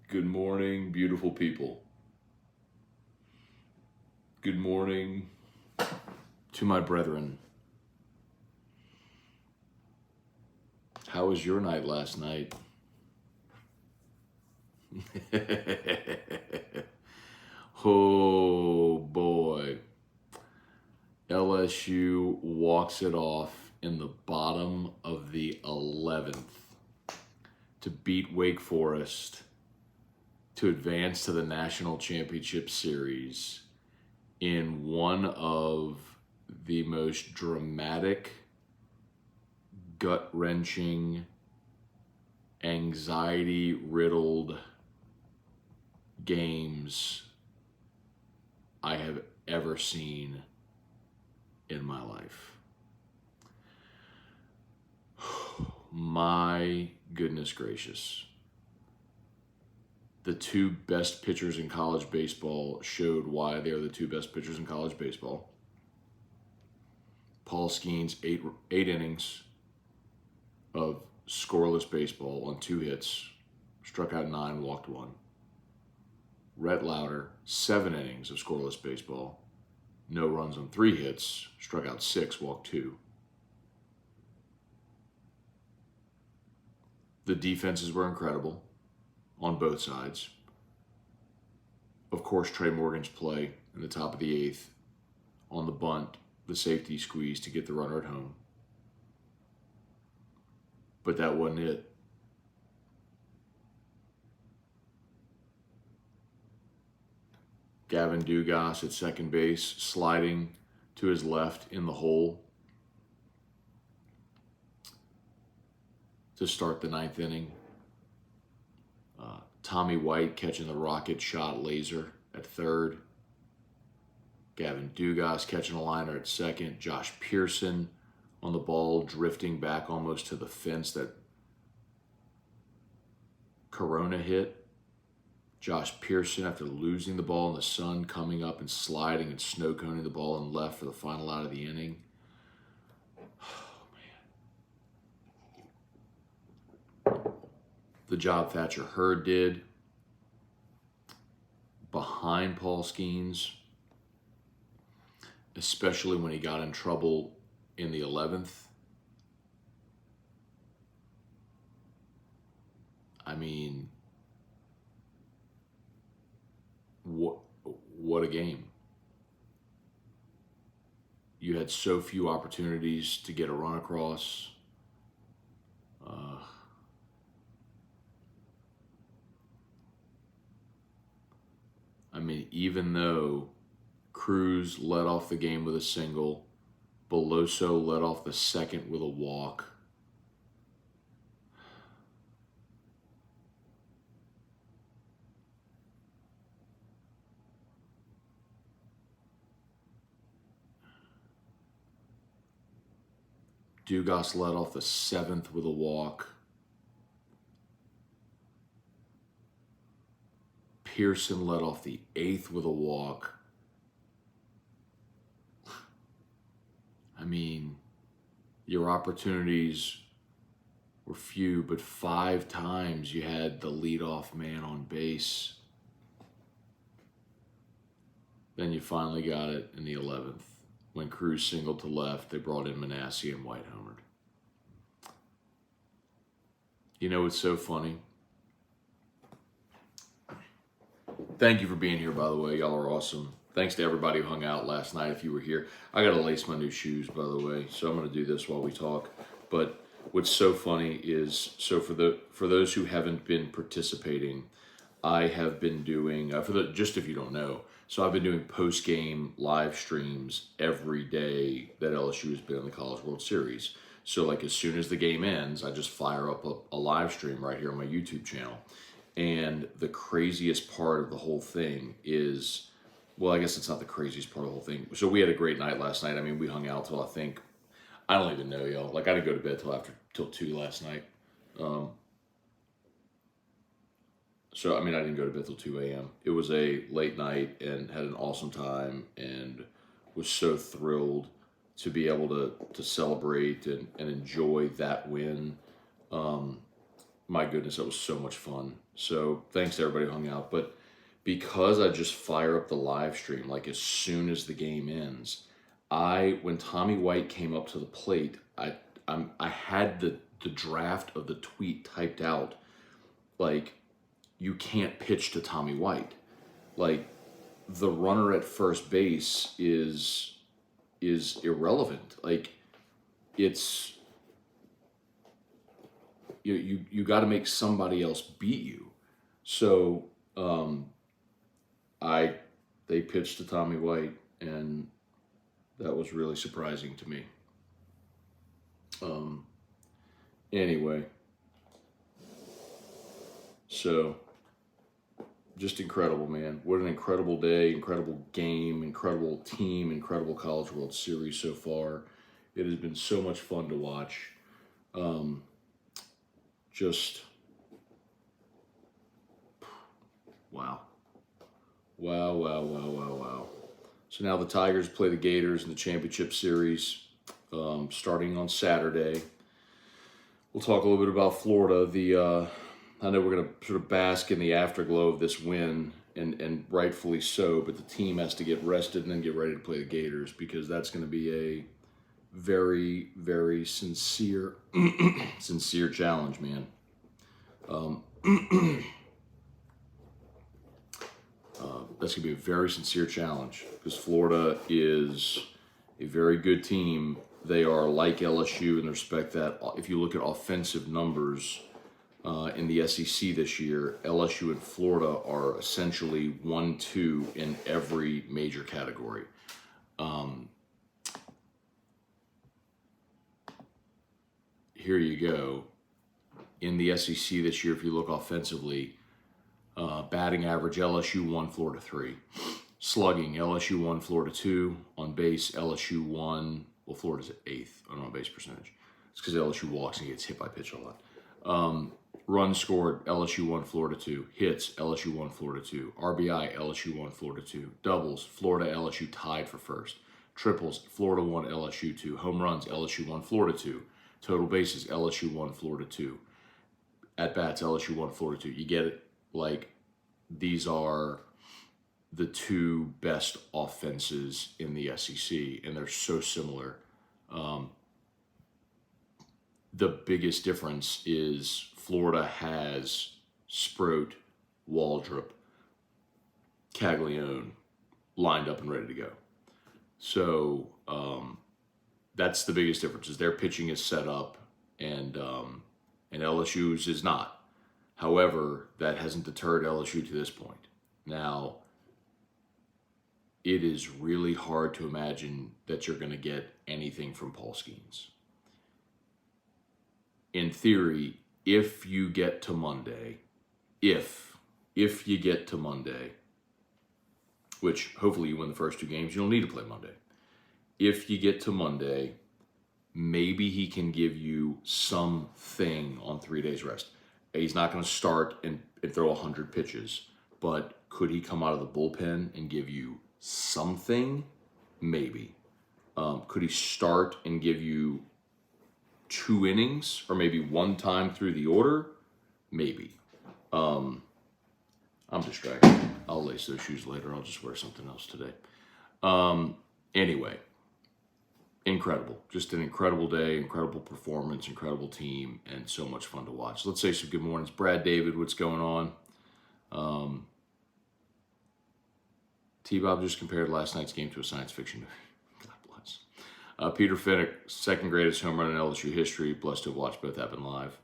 Good morning, beautiful people. Good morning to my brethren. How was your night last night? Oh boy. LSU walks it off in the bottom of the 11th to beat Wake Forest to advance to the National Championship Series in one of the most dramatic, gut-wrenching, anxiety-riddled games I have ever seen in my life. My goodness gracious. The two best pitchers in college baseball showed why they are the two best pitchers in college baseball. Paul Skenes, eight innings of scoreless baseball on 2 hits, struck out 9, walked 1. Rhett Lauder, 7 innings of scoreless baseball, no runs on 3 hits, struck out 6, walked 2. The defenses were incredible on both sides. Of course, Trey Morgan's play in the top of the 8th on the bunt, the safety squeeze to get the runner at home. But that wasn't it. Gavin Dugas at second base, sliding to his left in the hole to start the 9th inning. Tommy White catching the rocket shot laser at third. Gavin Dugas catching a liner at second. Josh Pearson on the ball, drifting back almost to the fence that Corona hit. Josh Pearson, after losing the ball in the sun, coming up and sliding and snow coning the ball in left for the final out of the inning. The job Thatcher Hurd did behind Paul Skenes, especially when he got in trouble in the 11th. I mean, what a game. You had so few opportunities to get a run across. I mean, even though Cruz led off the game with a single, Beloso led off the second with a walk. Dugas led off the 7th with a walk. Pearson led off the 8th with a walk. I mean, your opportunities were few, but 5 times you had the leadoff man on base. Then you finally got it in the 11th. When Cruz singled to left, they brought in Manassi and White homered. You know, it's so funny. Thank you for being here, by the way. Y'all are awesome. Thanks to everybody who hung out last night if you were here. I got to lace my new shoes, by the way, so I'm going to do this while we talk. But what's so funny is, so for those who haven't been participating, I have been doing, just if you don't know, so I've been doing post-game live streams every day that LSU has been in the College World Series. So like as soon as the game ends, I just fire up a live stream right here on my YouTube channel. And the craziest part of the whole thing is, well, I guess it's not the craziest part of the whole thing. So we had a great night last night. I mean, we hung out till I don't even know, y'all. Like I didn't go to bed till 2 last night. So, I mean, I didn't go to bed till 2 a.m. It was a late night and had an awesome time and was so thrilled to be able to celebrate and enjoy that win. My goodness, that was so much fun. So thanks to everybody who hung out. But because I just fire up the live stream like as soon as the game ends, when Tommy White came up to the plate, I had the draft of the tweet typed out, like, you can't pitch to Tommy White. Like, the runner at first base is irrelevant. Like, it's you got to make somebody else beat you. So they pitched to Tommy White, and that was really surprising to me. Anyway, so just incredible, man. What an incredible day, incredible game, incredible team, incredible College World Series so far. It has been so much fun to watch. Just wow. Wow. So now the Tigers play the Gators in the championship series starting on Saturday. We'll talk a little bit about Florida. I know we're going to sort of bask in the afterglow of this win, and rightfully so, but the team has to get rested and then get ready to play the Gators, because that's going to be a very, very sincere challenge, man. That's going to be a very sincere challenge, because Florida is a very good team. They are like LSU in the respect that if you look at offensive numbers in the SEC this year, LSU and Florida are essentially 1-2 in every major category. Here you go. In the SEC this year, if you look offensively, batting average, LSU 1, Florida 3. Slugging, LSU 1, Florida 2. On base, LSU 1. Well, Florida's at 8th on base percentage. It's because LSU walks and gets hit by pitch a lot. Runs scored, LSU 1, Florida 2. Hits, LSU 1, Florida 2. RBI, LSU 1, Florida 2. Doubles, Florida, LSU tied for first. Triples, Florida 1, LSU 2. Home runs, LSU 1, Florida 2. Total bases, LSU 1, Florida 2. At bats, LSU 1, Florida 2. You get it? Like, these are the two best offenses in the SEC, and they're so similar. The biggest difference is Florida has Sproat, Waldrop, Caglione lined up and ready to go. So that's the biggest difference, is their pitching is set up, and LSU's is not. However, that hasn't deterred LSU to this point. Now, it is really hard to imagine that you're going to get anything from Paul Skeens. In theory, if you get to Monday, if you get to Monday, which hopefully you win the first two games, you don't need to play Monday. If you get to Monday, maybe he can give you something on 3 days rest. He's not going to start and throw 100 pitches, but could he come out of the bullpen and give you something? Maybe. Could he start and give you 2 innings, or maybe one time through the order? Maybe. I'm distracted. I'll lace those shoes later. I'll just wear something else today. Anyway, incredible. Just an incredible day, incredible performance, incredible team, and so much fun to watch. Let's say some good mornings. Brad David, what's going on? T-Bob just compared last night's game to a science fiction movie. God bless. Peter Finnick, second greatest home run in LSU history. Blessed to have watched both happen live.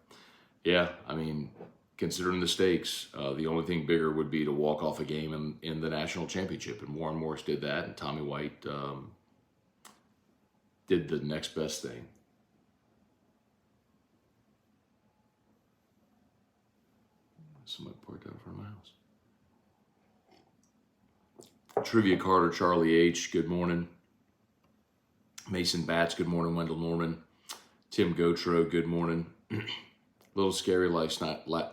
Yeah, I mean, considering the stakes, the only thing bigger would be to walk off a game in the national championship. And Warren Morris did that, and Tommy White did the next best thing. Somebody parked out in front of my house. Trivia Carter, Charlie H., good morning. Mason Batts, good morning. Wendell Norman. Tim Gotro, good morning. Little scary last night on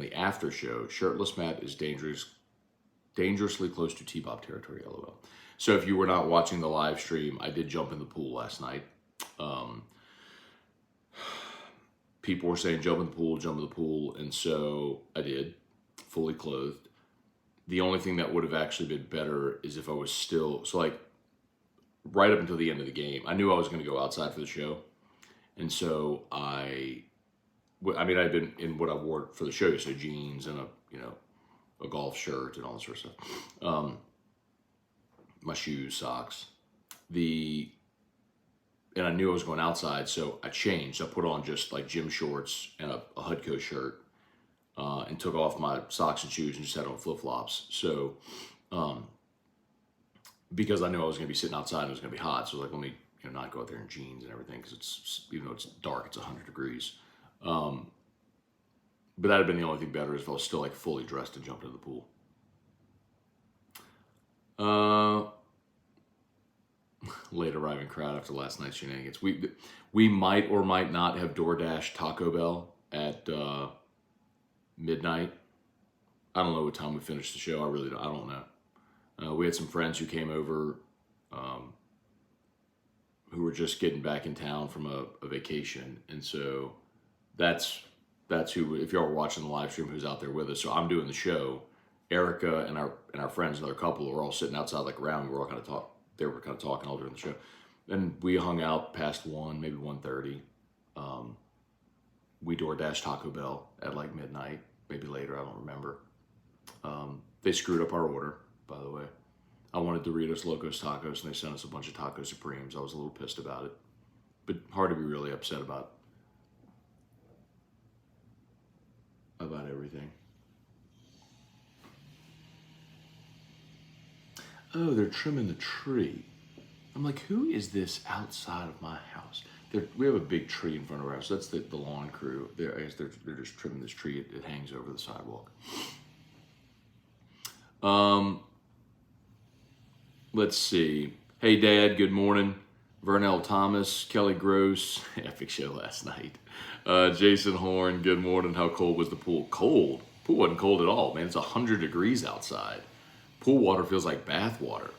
the after show. Shirtless Matt is dangerously close to T-Bob territory, LOL. So if you were not watching the live stream, I did jump in the pool last night. people were saying jump in the pool, and so I did, fully clothed. The only thing that would have actually been better is if I was still, so like right up until the end of the game, I knew I was going to go outside for the show. And so I'd been in what I wore for the show, so jeans and a golf shirt and all that sort of stuff. My shoes, socks. And I knew I was going outside, so I changed. I put on just like gym shorts and a Hudco shirt, and took off my socks and shoes and just had on flip-flops. So, because I knew I was going to be sitting outside and it was going to be hot, so I was like, let me not go out there in jeans and everything, because it's, even though it's dark, it's 100 degrees. But that'd have been the only thing better, is if I was still like fully dressed and jumped into the pool. Late arriving crowd after last night's shenanigans. We might or might not have DoorDash Taco Bell at midnight. I don't know what time we finished the show. I don't know. We had some friends who came over, who were just getting back in town from a vacation, and so that's who. If y'all were watching the live stream, who's out there with us. So I'm doing the show. Erica and our friends, another couple, were all sitting outside like around. We were all kind of talking. They were kind of talking all during the show. And we hung out past 1, maybe 1:30. We DoorDash Taco Bell at like midnight, maybe later, I don't remember. They screwed up our order, by the way. I wanted Doritos Locos Tacos, and they sent us a bunch of Taco Supremes. I was a little pissed about it, but hard to be really upset about everything. Oh, they're trimming the tree. I'm like, who is this outside of my house? We have a big tree in front of our house. That's the lawn crew. I guess they're just trimming this tree. It hangs over the sidewalk. Let's see. Hey, Dad, good morning. Vernell Thomas, Kelly Gross. Epic show last night. Jason Horn, good morning. How cold was the pool? Cold? Pool wasn't cold at all, man. It's 100 degrees outside. Pool water feels like bath water.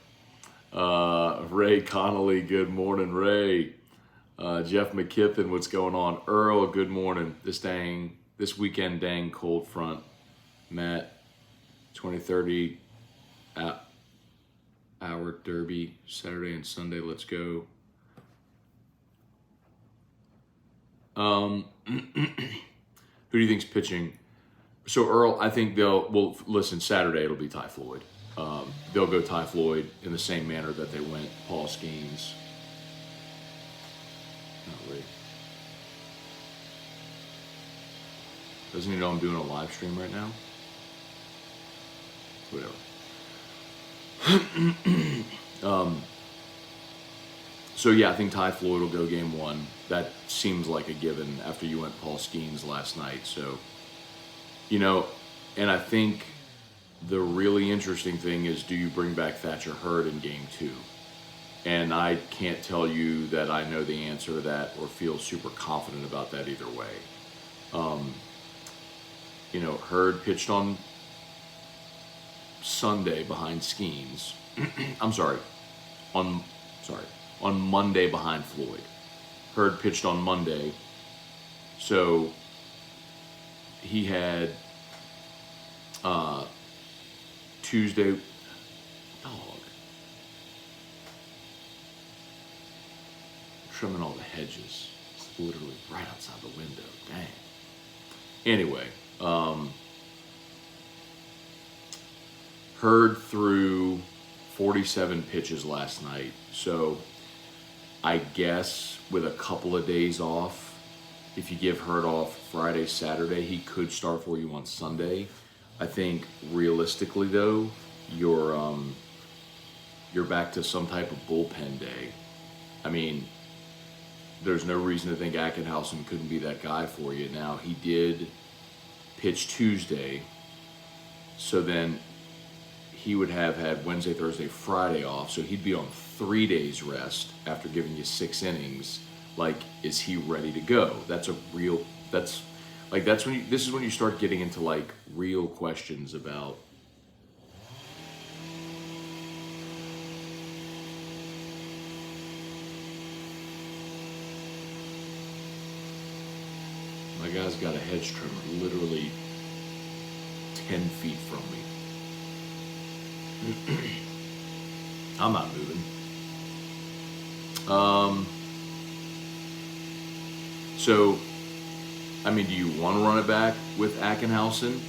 Ray Connolly, good morning, Ray. Jeff McKiffin, what's going on? Earl, good morning. This weekend, dang cold front. Matt, 2030 hour derby, Saturday and Sunday, let's go. Who do you think's pitching? So Earl, I think listen, Saturday it'll be Ty Floyd. They'll go Ty Floyd in the same manner that they went Paul Skeens. Oh, wait. Doesn't he know I'm doing a live stream right now? Whatever. So yeah, I think Ty Floyd will go game 1. That seems like a given after you went Paul Skeens last night. So, and I think the really interesting thing is, do you bring back Thatcher Hurd in game 2? And I can't tell you that I know the answer to that or feel super confident about that either way. Hurd pitched on Sunday behind Skeens. On Monday behind Floyd. Hurd pitched on Monday. So he had Tuesday. Dog. Trimming all the hedges. It's literally right outside the window. Dang. Anyway, Hurd threw 47 pitches last night. So I guess with a couple of days off, if you give Hurd off Friday, Saturday, he could start for you on Sunday. I think realistically though, you're back to some type of bullpen day. I mean, there's no reason to think Ackenhausen couldn't be that guy for you. Now, he did pitch Tuesday, so then he would have had Wednesday, Thursday, Friday off, so he'd be on 3 days rest after giving you 6 innings. Like, is he ready to go? This is when you start getting into like real questions about guy's got a hedge trimmer literally 10 feet from me. I'm not moving. So, I mean, do you want to run it back with Ackenhausen?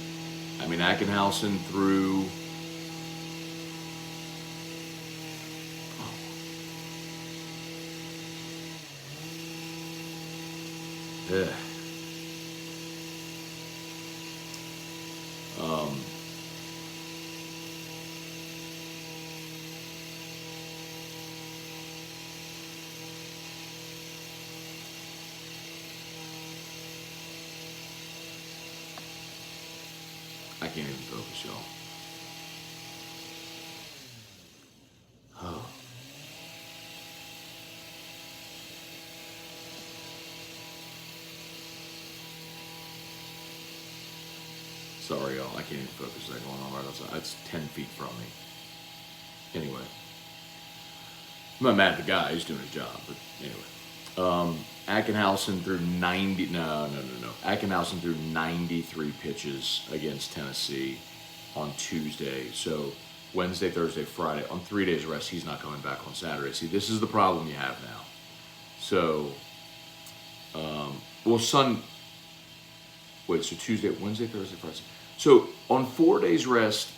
I mean, Ackenhausen threw... Yeah. I can't even focus, y'all. Oh. Sorry, y'all. I can't even focus. That going on right outside. It's 10 feet from me. Anyway. I'm not mad at the guy. He's doing his job. But anyway. Ackenhausen threw 90... No. Ackenhausen threw 93 pitches against Tennessee on Tuesday. So Wednesday, Thursday, Friday. On 3 days rest, he's not coming back on Saturday. See, this is the problem you have now. So, so Tuesday, Wednesday, Thursday, Friday. So on 4 days rest,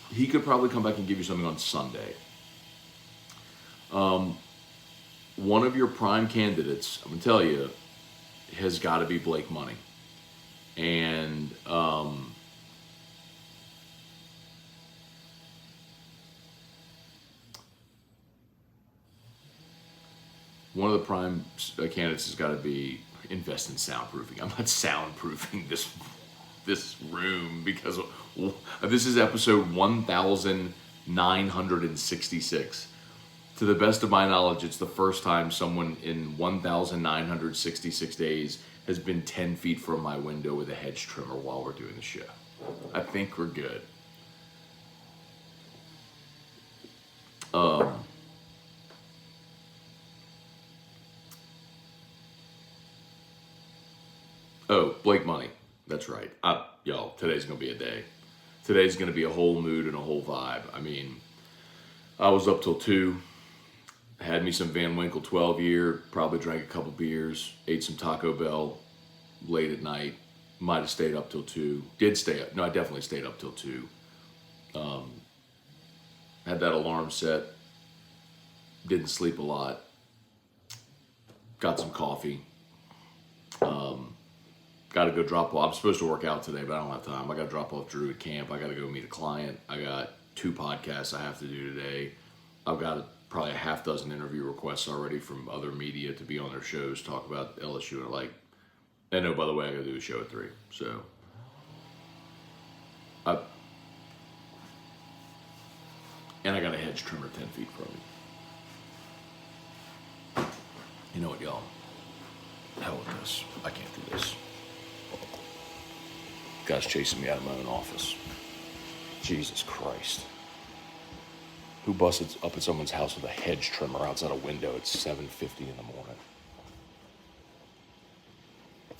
he could probably come back and give you something on Sunday. One of your prime candidates, I'm going to tell you, has got to be Blake Money. And one of the prime candidates has got to be invest in soundproofing. I'm not soundproofing this room because this is episode 1966. To the best of my knowledge, it's the first time someone in 1,966 days has been 10 feet from my window with a hedge trimmer while we're doing the show. I think we're good. Oh, Blake Money. That's right. Y'all, today's going to be a day. Today's going to be a whole mood and a whole vibe. I mean, I was up till 2. Had me some Van Winkle 12-year. Probably drank a couple beers. Ate some Taco Bell late at night. Might have stayed up till 2. Did stay up. No, I definitely stayed up till 2. Had that alarm set. Didn't sleep a lot. Got some coffee. Got to go drop off. I'm supposed to work out today, but I don't have time. I got to drop off Drew at camp. I got to go meet a client. I got 2 podcasts I have to do today. I've got probably a half dozen interview requests already from other media to be on their shows, talk about LSU and oh, by the way, I got to do a show at 3. So, and I got a hedge trimmer 10 feet from me. You know what, y'all? Hell with this. I can't do this. Guy's chasing me out of my own office. Jesus Christ. Who busted up at someone's house with a hedge trimmer outside a window at 7:50 in the morning?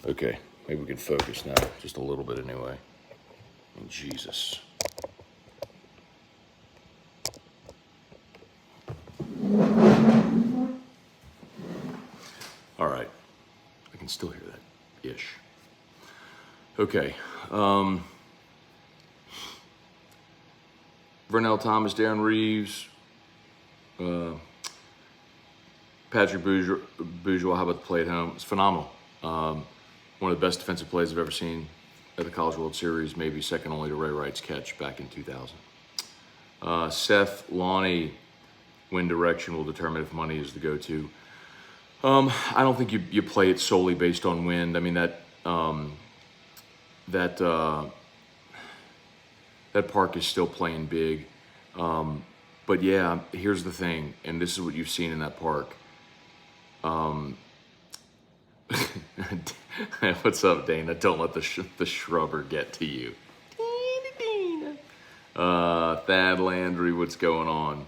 Okay, maybe we can focus now. Just a little bit anyway. I mean, Jesus. All right. I can still hear that. Ish. Okay. Vernell Thomas, Darren Reeves, Patrick Bourgeois, how about the play at home? It's phenomenal. One of the best defensive plays I've ever seen at the College World Series, maybe second only to Ray Wright's catch back in 2000. Seth Lonnie, wind direction will determine if money is the go-to. I don't think you play it solely based on wind. I mean, that park is still playing big. But yeah, here's the thing, and this is what you've seen in that park. What's up, Dana? Don't let the shrubber get to you. Thad Landry, what's going on?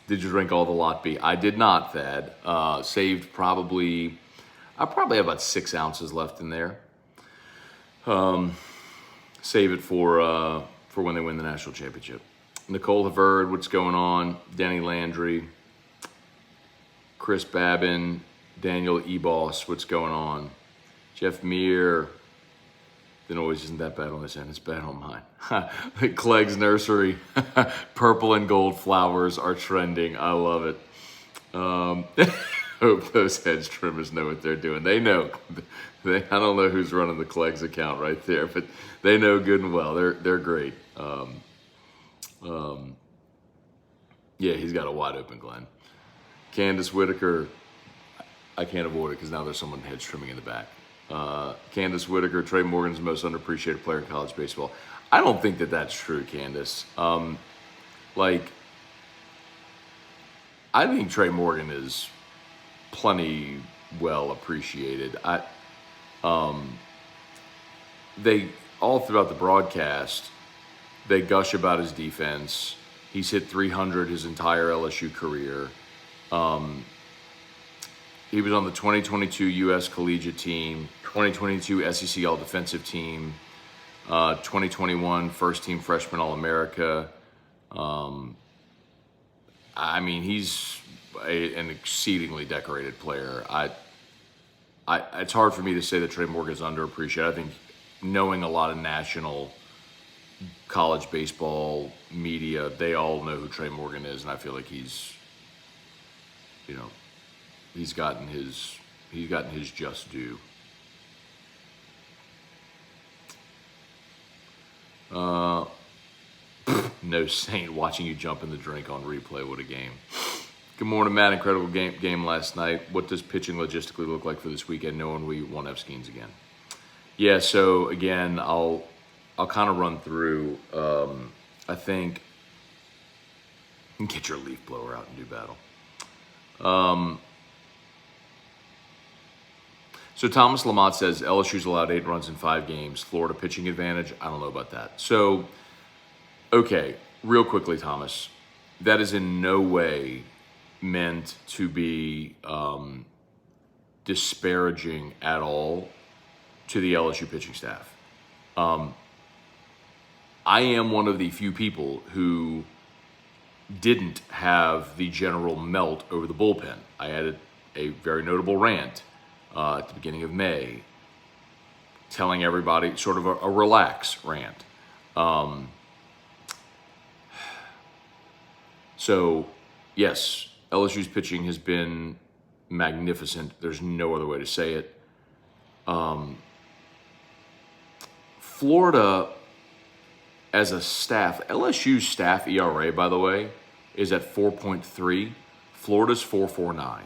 Did you drink all the Lot B? I did not, Thad. Saved I probably have about 6 ounces left in there. Save it for when they win the national championship. Nicole Havard, what's going on? Danny Landry, Chris Babin, Daniel Ebos, what's going on? Jeff Meir, the noise isn't that bad on this end, it's bad on mine. Clegg's Nursery, purple and gold flowers are trending. I love it. Hope those hedge trimmers know what they're doing. They know. I don't know who's running the Clegg's account right there, but they know good and well. They're great. Yeah, he's got a wide open Glenn. Candace Whitaker, I can't avoid it because now there's someone hedge trimming in the back. Candace Whitaker, Trey Morgan's the most underappreciated player in college baseball. I don't think that that's true, Candace. I think Trey Morgan is plenty well appreciated. They all throughout the broadcast, they gush about his defense. He's hit 300 his entire LSU career. He was on the 2022 U.S. Collegiate team, 2022 SEC All-Defensive team, 2021 First Team Freshman All-America. He's an exceedingly decorated player. It's hard for me to say that Trey Morgan is underappreciated. I think knowing a lot of national college baseball media, they all know who Trey Morgan is, and I feel like he's gotten his just due. No Saint, watching you jump in the drink on replay. What a game. Good morning, Matt. Incredible game last night. What does pitching logistically look like for this weekend, knowing we won't have Skeens again? Yeah, so again, I'll kind of run through. I think get your leaf blower out and do battle. So Thomas Lamont says LSU's allowed 8 runs in 5 games. Florida pitching advantage. I don't know about that. So, okay, real quickly, Thomas, that is in no way meant to be disparaging at all to the LSU pitching staff. I am one of the few people who didn't have the general melt over the bullpen. I had a very notable rant at the beginning of May, telling everybody sort of a relax rant. So, yes, LSU's pitching has been magnificent. There's no other way to say it. Florida, as a staff, LSU's staff ERA, by the way, is at 4.3. Florida's 4.49.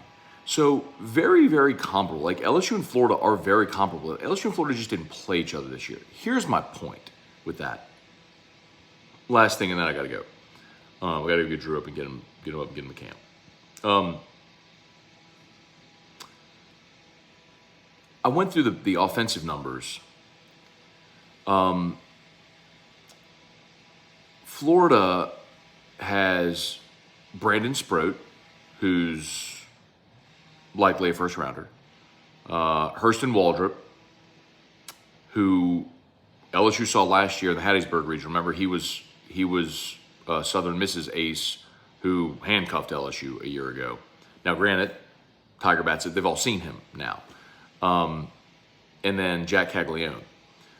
So very, very comparable. Like LSU and Florida are very comparable. LSU and Florida just didn't play each other this year. Here's my point with that. Last thing, and then I got to go. We got to get Drew up and get him up and get him to camp. I went through the offensive numbers. Florida has Brandon Sproat, who's likely a first rounder. Hurston Waldrop, who LSU saw last year in the Hattiesburg region. Remember, he was Southern Miss's ace who handcuffed LSU a year ago. Now, granted, Tiger Bats, they've all seen him now. And then Jack Caglione.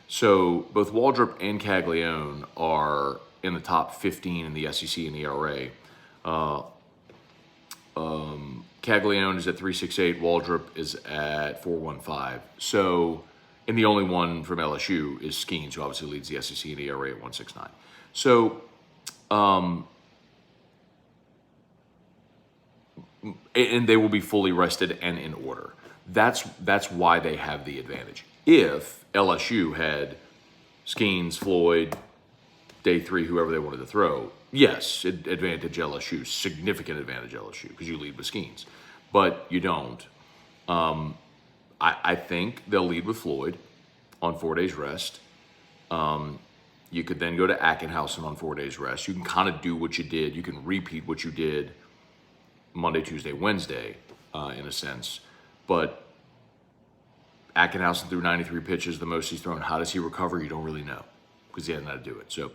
So both Waldrop and Caglione are in the top 15 in the SEC in ERA. Caglione is at 3.68. Waldrop is at 4.15. So, and the only one from LSU is Skeens, who obviously leads the SEC in ERA at 1.69. So, and they will be fully rested and in order. That's why they have the advantage. If LSU had Skeens, Floyd, day 3, whoever they wanted to throw, yes, advantage LSU, significant advantage LSU, because you lead with Skeens. But you don't. I think they'll lead with Floyd on 4 days rest. You could then go to Ackenhausen on 4 days rest. You can kind of do what you did. You can repeat what you did Monday, Tuesday, Wednesday, in a sense. But Ackenhausen threw 93 pitches, the most he's thrown. How does he recover? You don't really know because he hasn't had to do it. So,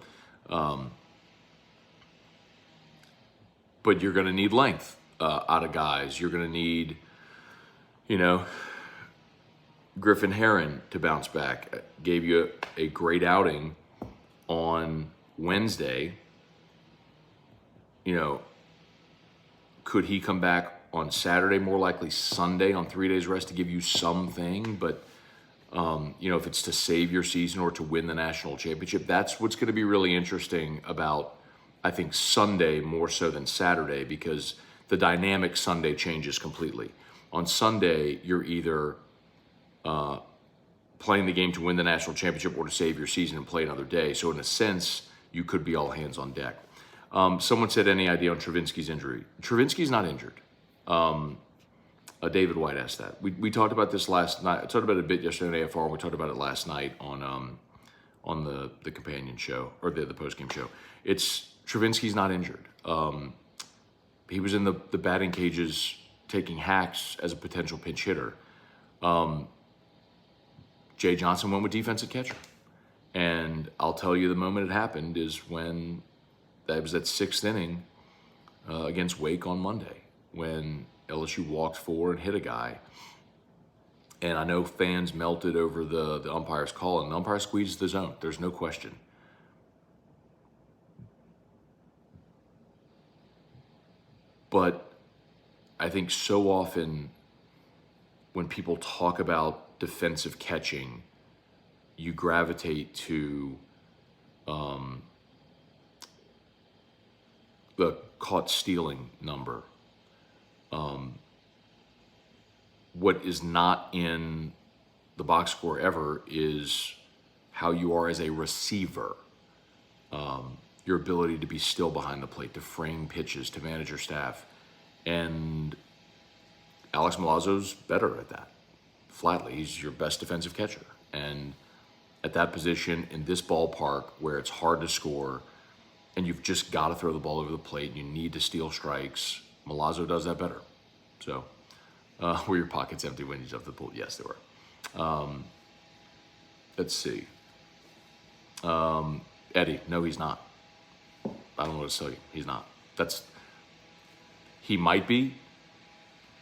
but you're going to need length out of guys. You're going to need, Griffin Herron to bounce back. Gave you a great outing on Wednesday. Could he come back on Saturday? More likely Sunday on 3 days rest to give you something. But, if it's to save your season or to win the national championship, that's what's going to be really interesting about, I think, Sunday more so than Saturday, because the dynamic Sunday changes completely. On Sunday, you're either playing the game to win the national championship or to save your season and play another day. So in a sense, you could be all hands on deck. Someone said, any idea on Travinsky's injury? Travinsky's not injured. David White asked that. We talked about this last night. I talked about it a bit yesterday on AFR, and we talked about it last night on the companion show, or the post-game show. Travinsky's not injured. He was in the batting cages taking hacks as a potential pinch hitter. Jay Johnson went with defensive catcher. And I'll tell you, the moment it happened is when that was that sixth inning against Wake on Monday, when LSU walked forward and hit a guy. And I know fans melted over the umpire's call, and the umpire squeezed the zone. There's no question. But I think so often when people talk about defensive catching, you gravitate to the caught stealing number. What is not in the box score ever is how you are as a receiver. Your ability to be still behind the plate, to frame pitches, to manage your staff. And Alex Milazzo's better at that. Flatly, he's your best defensive catcher. And at that position, in this ballpark, where it's hard to score, and you've just got to throw the ball over the plate, and you need to steal strikes, Milazzo does that better. So, were your pockets empty when you jumped the pool? Yes, they were. Let's see. Eddie, no, he's not. I don't know what to tell you. He's not. He might be.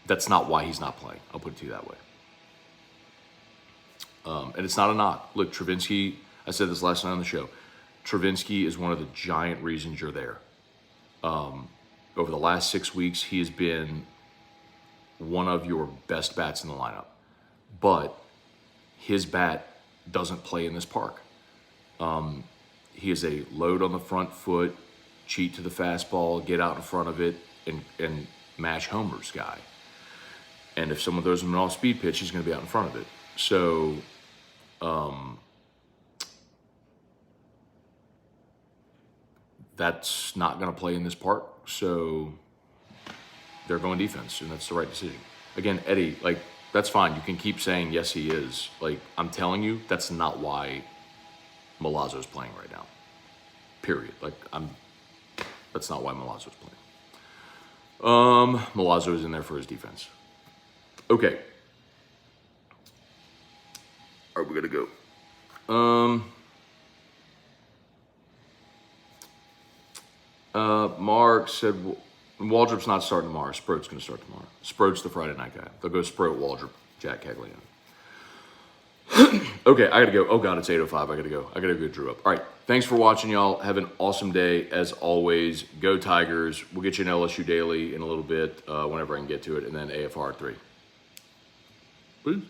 That's not why he's not playing. I'll put it to you that way. And it's not a knock. Look, Travinsky, I said this last night on the show, Travinsky is one of the giant reasons you're there. Over the last 6 weeks, he has been one of your best bats in the lineup. But his bat doesn't play in this park. He is a load on the front foot, cheat to the fastball, get out in front of it, and mash homers guy. And if someone throws him an off-speed pitch, he's going to be out in front of it. So, that's not going to play in this park. So, they're going defense, and that's the right decision. Again, Eddie, that's fine. You can keep saying, yes, he is. I'm telling you, that's not why Milazzo's playing right now. Period. That's not why Milazzo's playing. Milazzo is in there for his defense. Okay. All right, we gotta go. Mark said Waldrop's not starting tomorrow. Sproat's gonna start tomorrow. Sproat's the Friday night guy. They'll go Sproat, Waldrop, Jack Cagliano. Okay, I gotta go. Oh God, it's 8:05. I gotta go Drew up. All right, thanks for watching, y'all. Have an awesome day as always. Go Tigers. We'll get you an LSU Daily in a little bit, whenever I can get to it, and then AFR 3. Peace.